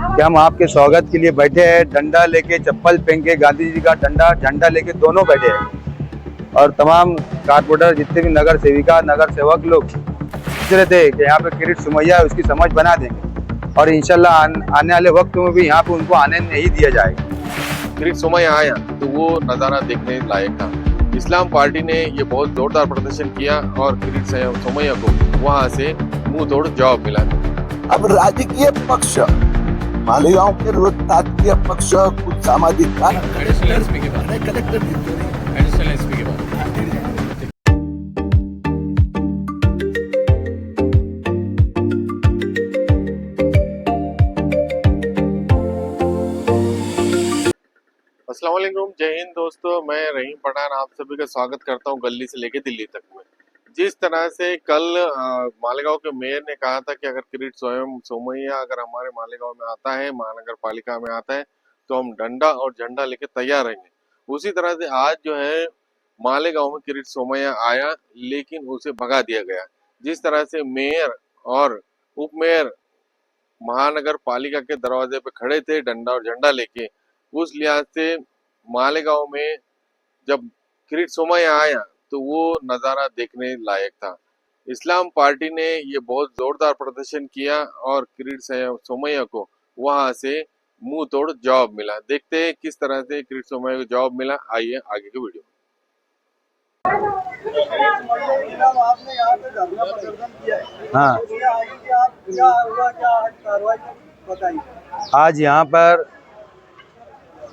कि हम आपके स्वागत के लिए बैठे हैं। डंडा लेके, चप्पल पहन के, गांधी जी का डंडा झंडा लेके दोनों बैठे हैं। और तमाम कारपोरेटर, जितने भी नगर सेविका, नगर सेवक लोग सोच रहे थे कि यहाँ पे किरीट सोमैया है, उसकी समझ बना देंगे और इंशाल्लाह आने वाले वक्त में भी यहाँ पे उनको आने नहीं दिया जाएगा। किरीट सोमैया आया तो वो नज़ारा देखने लायक था। इस्लाम पार्टी ने ये बहुत जोरदार प्रदर्शन किया और किरीट सोमैया को वहां से मुंह तोड़ जवाब मिला। अब राजकीय पक्ष, मालेगांव के राजकीय पक्ष, कुछ सामाजिक अस्सलाम वालेकुम, जय हिंद दोस्तों। मैं रहीम पठान आप सभी का स्वागत करता हूं गली से लेके दिल्ली तक में। जिस तरह से कल मालेगांव के मेयर ने कहा था कि अगर किरीट सोमैया अगर हमारे मालेगांव में आता है, महानगर पालिका में आता है, तो हम डंडा और झंडा लेके तैयार रहेंगे। उसी तरह से आज जो है मालेगांव में किरीट सोमैया आया, लेकिन उसे भगा दिया गया। जिस तरह से मेयर और उप मेयर महानगर पालिका के दरवाजे पे खड़े थे डंडा और झंडा लेके, उस लिहाज से मालेगांव में जब किरीट सोमैया आया तो वो नज़ारा देखने लायक था। इस्लाम पार्टी ने ये बहुत जोरदार प्रदर्शन किया और किरीट सोमैया को वहां से मुंह तोड़ जवाब मिला। देखते हैं किस तरह से किरीट सोमैया को जवाब मिला। आइए आगे के वीडियो। हाँ, आज यहाँ पर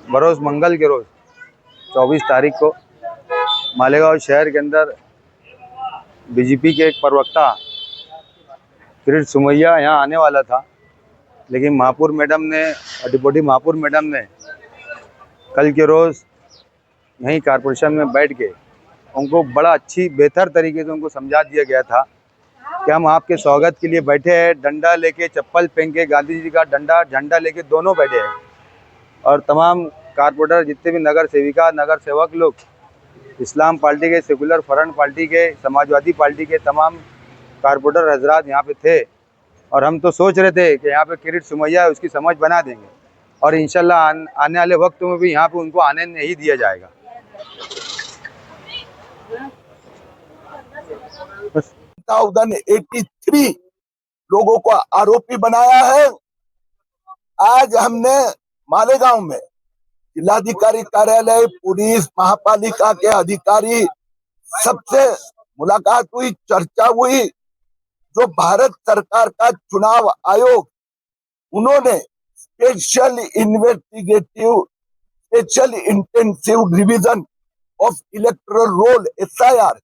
बरोज मंगल के रोज 24 तारीख को मालेगांव शहर के अंदर बीजेपी के एक प्रवक्ता किरीट सोमैया यहाँ आने वाला था, लेकिन महापौर मैडम ने, डिप्टी महापौर मैडम ने कल के रोज़ यहीं कारपोरेशन में बैठ के उनको बड़ा अच्छी बेहतर तरीके से उनको समझा दिया गया था कि हम आपके स्वागत के लिए बैठे हैं। डंडा लेके, चप्पल पहन के, गांधी जी का डंडा झंडा लेके दोनों बैठे हैं। और तमाम कारपोरेटर, जितने भी नगर सेविका, नगर सेवक लोग, इस्लाम पार्टी के, सेकुलर फ्रंट पार्टी के, समाजवादी पार्टी के तमाम कारपोरेटर हजरात यहाँ पे थे। और हम तो सोच रहे थे कि यहाँ पे किरीट सोमैया है, उसकी समझ बना देंगे और इंशाल्लाह आने वाले वक्त में भी यहाँ पे उनको आने नहीं दिया जाएगा। 83 लोगों को आरोपी बनाया है। आज हमने मालेगांव में जिलाधिकारी कार्यालय, पुलिस, महापालिका के अधिकारी सबसे मुलाकात हुई, चर्चा हुई। जो भारत सरकार का चुनाव आयोग, उन्होंने special intensive revision of electoral roll SIR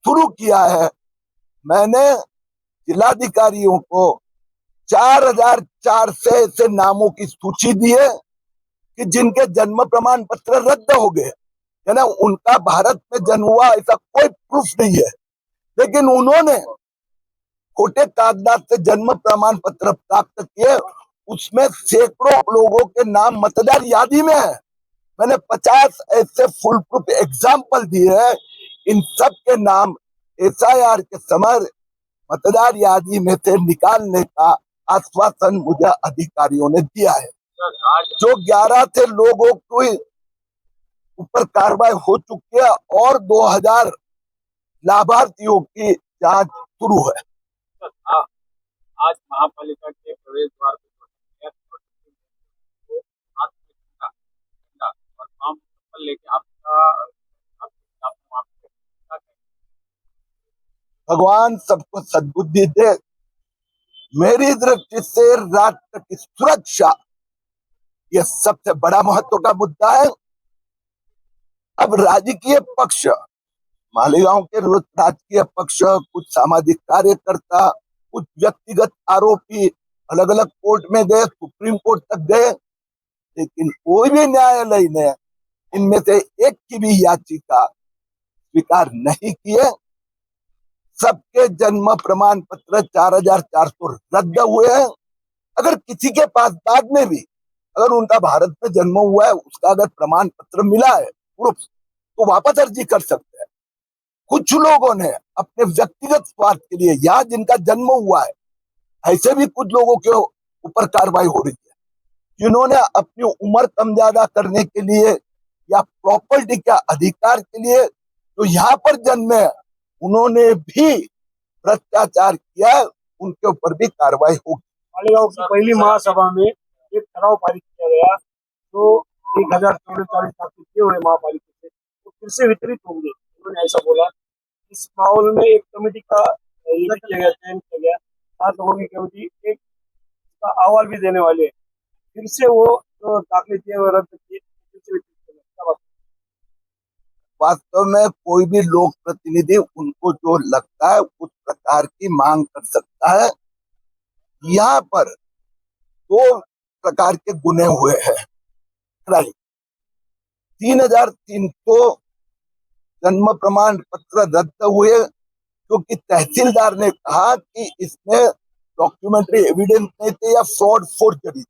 शुरू किया है। मैंने जिलाधिकारियों को 4400 ऐसे नामों की सूची दी है कि जिनके जन्म प्रमाण पत्र रद्द हो गए, यानी उनका भारत में जन्म हुआ ऐसा कोई प्रूफ नहीं है, लेकिन उन्होंने खोटे कागजात से जन्म प्रमाण पत्र प्राप्त किए। उसमें सैकड़ों लोगों के नाम मतदार यादी में है। मैंने 50 ऐसे फुल प्रूफ एग्जाम्पल दिए हैं। इन सब के नाम SIR के समय मतदार यादी में से निकालने का आश्वासन मुझे अधिकारियों ने दिया है। जो 11 थे लोगों के ऊपर कार्रवाई हो चुकी है और 2000 लाभार्थियों की जांच शुरू है। आज महापालिका के प्रवेश द्वार पर लेके आपका भगवान सबको सद्बुद्धि दे। मेरी दृष्टि से राष्ट्र की सुरक्षा ये सबसे बड़ा महत्व का मुद्दा है। अब राजकीय पक्ष, मालेगांव के राजकीय पक्ष, कुछ सामाजिक कार्यकर्ता, कुछ व्यक्तिगत आरोपी अलग अलग कोर्ट में गए, सुप्रीम कोर्ट तक गए, लेकिन कोई भी न्यायालय ने इनमें से एक की भी याचिका स्वीकार नहीं किए। सबके जन्म प्रमाण पत्र 4400 रद्द हुए हैं। अगर किसी के पास बाद में भी अगर उनका भारत में जन्म हुआ है, उसका अगर प्रमाण पत्र मिला है, प्रूफ, तो वापस अर्जी कर सकते हैं। कुछ लोगों ने अपने व्यक्तिगत स्वार्थ के लिए, यहाँ जिनका जन्म हुआ है, ऐसे भी कुछ लोगों के ऊपर कार्रवाई हो रही है। जिन्होंने अपनी उम्र कम ज्यादा करने के लिए या प्रॉपर्टी के अधिकार के लिए जो यहाँ पर जन्मे, उन्होंने भी भ्रष्टाचार किया है, उनके ऊपर भी कार्रवाई होगी। मालेगांव की पहली महासभा में एक ठराव पारित किया गया जो 1044 किए हुए महापालिका से तो फिर से वितरित होंगे, उन्होंने ऐसा बोला। इस माहौल में एक कमेटी का ये किया गया, चयन किया गया, 7 लोगों की कमेटी एक का अहवाल भी देने वाले हैं। फिर से वो जो दाखिले किए हुए रद्द किए, फिर से वितरित किया गया। वास्तव में कोई भी लोक प्रतिनिधि उनको जो लगता है उस प्रकार की मांग कर सकता है। यहाँ पर 2 प्रकार के गुने हुए हैं। 3300 जन्म प्रमाण पत्र रद्द हुए क्योंकि तहसीलदार ने कहा कि इसमें डॉक्यूमेंट्री एविडेंस नहीं थे या फ्रॉड फोर्जरी।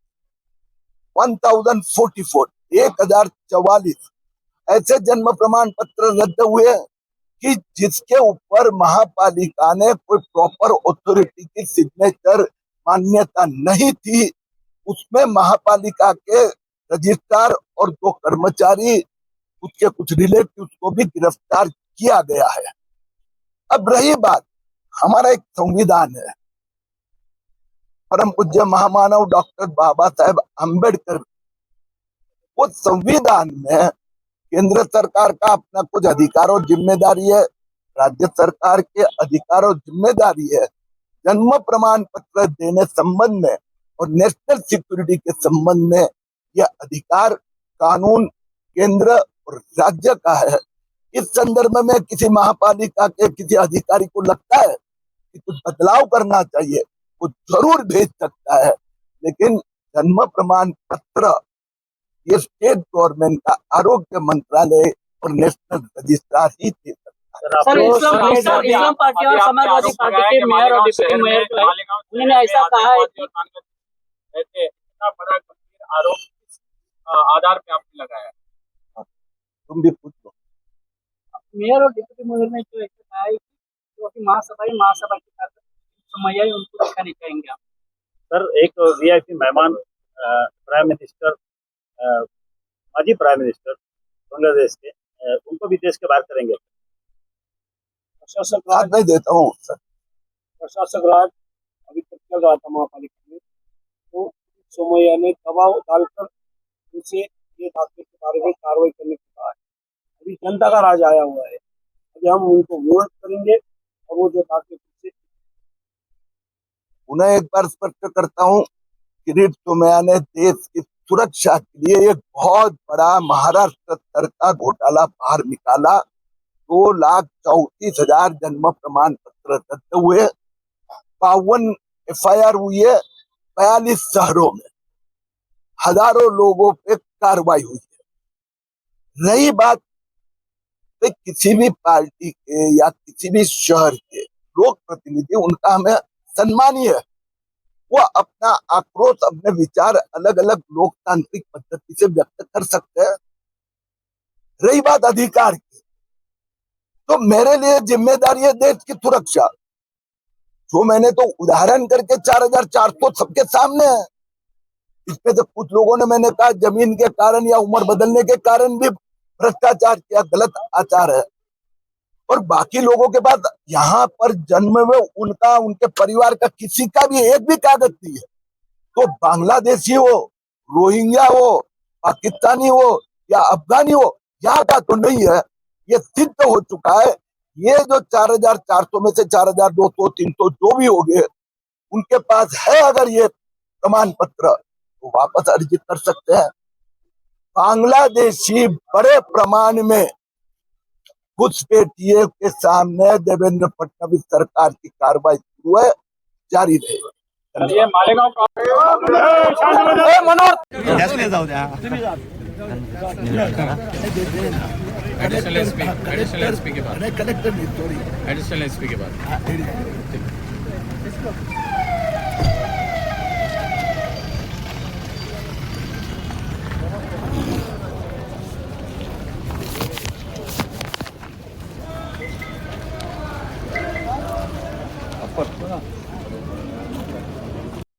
1044 ऐसे जन्म प्रमाण पत्र रद्द हुए कि जिसके ऊपर महापालिका ने कोई प्रॉपर ऑथोरिटी की सिग्नेचर मान्यता नहीं थी। उसमें महापालिका के रजिस्ट्रार और 2 कर्मचारी, उसके कुछ रिलेटिव को भी गिरफ्तार किया गया है। अब रही बात, हमारा एक संविधान है, परम पूज्य महामानव डॉक्टर बाबा साहेब अम्बेडकर। उस संविधान में केंद्र सरकार का अपना कुछ अधिकार और जिम्मेदारी है, राज्य सरकार के अधिकार और जिम्मेदारी है। जन्म प्रमाण पत्र देने संबंध में और नेशनल सिक्योरिटी के संबंध में यह अधिकार कानून केंद्र और राज्य का है। इस संदर्भ में किसी महापालिका के किसी अधिकारी को लगता है कि कुछ बदलाव करना चाहिए, वो जरूर भेज सकता है, लेकिन जन्म प्रमाण पत्र ये स्टेट गवर्नमेंट का आरोग्य मंत्रालय और नेशनल रजिस्ट्रार ही दे सकता है। सर, इस्लाम पार्टी और समाजवादी पार्टी के मेयर और डिप्टी मेयर जो है, उन्होंने ऐसा कहा है कि इतना बड़ा गंभीर आरोप किस आधार पे आपने लगाया? तुम भी पूछ लो। मेयर और डिप्टी मेयर ने जो ऐसा कहा है कि जो कि महासभा की समय उनको दिखाने चाहेंगे आप। सर, एक वीआईपी मेहमान प्राइम मिनिस्टर, माजी प्राइम मिनिस्टर बांग्लादेश के, उनको भी देश के बाहर करेंगे। प्रशासक बात राज, नहीं देता हूँ सर। प्रशासक राज अभी तक चल रहा था महापालिका में, तो सोमैया ने दबाव डालकर उनसे ये दाखिले के बारे में कार्रवाई करने को कहा है। अभी जनता का राज आया हुआ है, अभी हम उनको वोट करेंगे और वो जो दाखिले उन्हें एक बार स्पष्ट करता हूँ, किरीट सोमैया ने देश की सुरक्षा के लिए एक बहुत बड़ा महाराष्ट्र स्तर का घोटाला बाहर निकाला। 2,34,000 जन्म प्रमाण पत्र रद्द हुए, 52 FIR हुई है, 42 शहरों में हजारों लोगों पे कार्रवाई हुई है। रही बात किसी भी पार्टी के या किसी भी शहर के लोक प्रतिनिधि, उनका हमें सम्मानीय है, वो अपना आक्रोश, अपने विचार अलग अलग लोकतांत्रिक पद्धति से व्यक्त कर सकते हैं। रही बात अधिकार की, तो मेरे लिए जिम्मेदारी है देश की सुरक्षा। जो मैंने तो उदाहरण करके 4,400 सबके सामने है। इसमें से कुछ लोगों ने, मैंने कहा, जमीन के कारण या उम्र बदलने के कारण भी भ्रष्टाचार किया, गलत आचार है। और बाकी लोगों के पास यहाँ पर जन्म में उनका, उनके परिवार का किसी का भी एक भी कागज नहीं है। तो बांग्लादेशी हो, रोहिंग्या हो, पाकिस्तानी हो या अफगानी हो, यहाँ का तो नहीं है। ये सिद्ध हो चुका है। ये जो 4,400 में से 4,200, 300 जो भी हो गए, उनके पास है अगर ये प्रमाण पत्र, तो वापस अर्जित कर सकते हैं। बांग्लादेशी बड़े प्रमाण में घुसपैठियों के सामने देवेंद्र फडणवीस सरकार की कार्रवाई शुरू है, जारी रहेगी। ये मालेगांव का एडिशनल एसपी के बाद कलेक्टर नहीं, सॉरी, एडिशनल एसपी के बाद